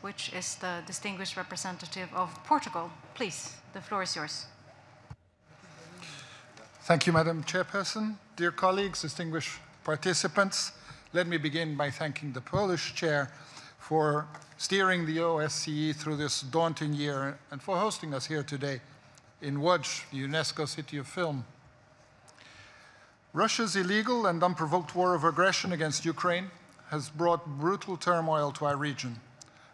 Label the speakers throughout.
Speaker 1: which is the distinguished representative of Portugal. Please, the floor is yours.
Speaker 2: Thank you, Madam Chairperson. Dear colleagues, distinguished participants, let me begin by thanking the Polish chair for steering the OSCE through this daunting year and for hosting us here today in Łódź, the UNESCO City of Film. Russia's illegal and unprovoked war of aggression against Ukraine has brought brutal turmoil to our region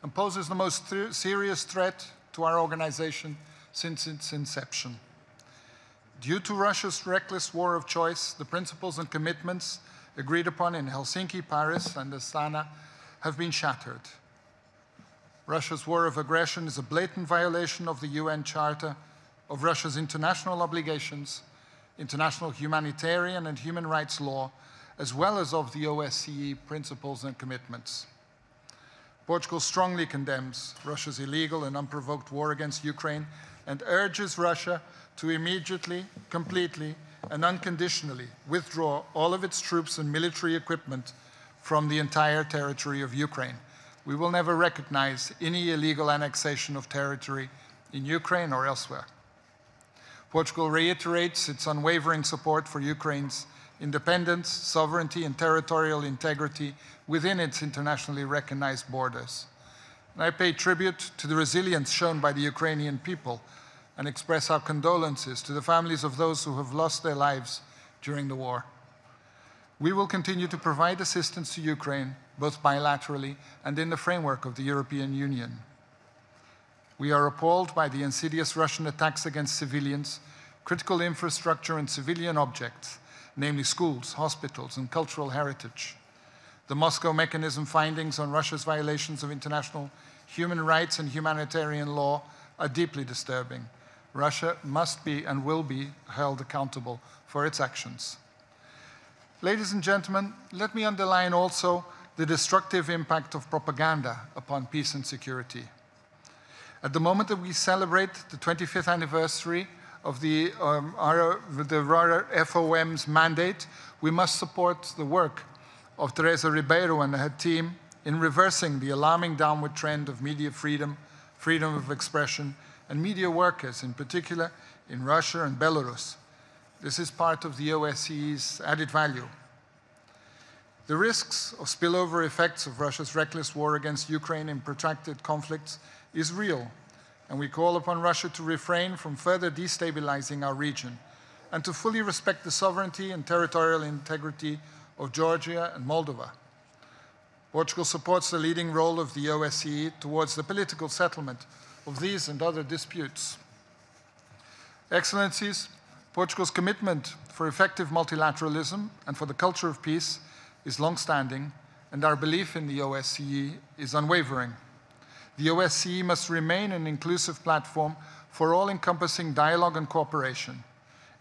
Speaker 2: and poses the most serious threat to our organization since its inception. Due to Russia's reckless war of choice, the principles and commitments agreed upon in Helsinki, Paris, and Astana have been shattered. Russia's war of aggression is a blatant violation of the UN Charter, of Russia's international obligations, international humanitarian and human rights law, as well as of the OSCE principles and commitments. Portugal strongly condemns Russia's illegal and unprovoked war against Ukraine and urges Russia to immediately, completely, and unconditionally withdraw all of its troops and military equipment from the entire territory of Ukraine. We will never recognize any illegal annexation of territory in Ukraine or elsewhere. Portugal reiterates its unwavering support for Ukraine's independence, sovereignty, and territorial integrity within its internationally recognized borders. And I pay tribute to the resilience shown by the Ukrainian people and express our condolences to the families of those who have lost their lives during the war. We will continue to provide assistance to Ukraine, both bilaterally and in the framework of the European Union. We are appalled by the insidious Russian attacks against civilians, critical infrastructure, and civilian objects, namely schools, hospitals, and cultural heritage. The Moscow mechanism findings on Russia's violations of international human rights and humanitarian law are deeply disturbing. Russia must be and will be held accountable for its actions. Ladies and gentlemen, let me underline also the destructive impact of propaganda upon peace and security. At the moment that we celebrate the 25th anniversary of the FOM's mandate, we must support the work of Teresa Ribeiro and her team in reversing the alarming downward trend of media freedom, freedom of expression, and media workers, in particular in Russia and Belarus. This is part of the OSCE's added value. The risks of spillover effects of Russia's reckless war against Ukraine in protracted conflicts is real, and we call upon Russia to refrain from further destabilizing our region and to fully respect the sovereignty and territorial integrity of Georgia and Moldova. Portugal supports the leading role of the OSCE towards the political settlement of these and other disputes. Excellencies, Portugal's commitment for effective multilateralism and for the culture of peace is long-standing, and our belief in the OSCE is unwavering. The OSCE must remain an inclusive platform for all-encompassing dialogue and cooperation.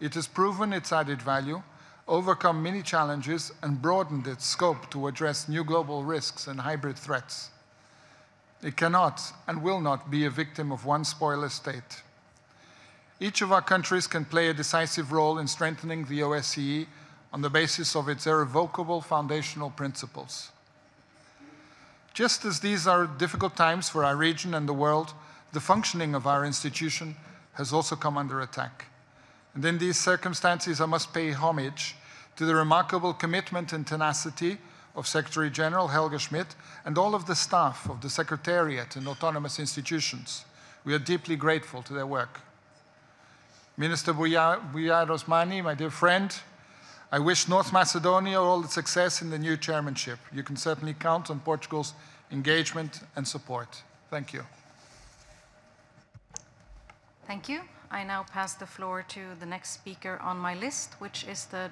Speaker 2: It has proven its added value, overcome many challenges, and broadened its scope to address new global risks and hybrid threats. It cannot and will not be a victim of one spoiler state. Each of our countries can play a decisive role in strengthening the OSCE on the basis of its irrevocable foundational principles. Just as these are difficult times for our region and the world, the functioning of our institution has also come under attack. And in these circumstances, I must pay homage to the remarkable commitment and tenacity of Secretary General Helga Schmidt and all of the staff of the Secretariat and autonomous institutions. We are deeply grateful to their work. Minister Bujar Osmani, my dear friend, I wish North Macedonia all the success in the new chairmanship. You can certainly count on Portugal's engagement and support. Thank you.
Speaker 1: Thank you. I now pass the floor to the next speaker on my list, which is the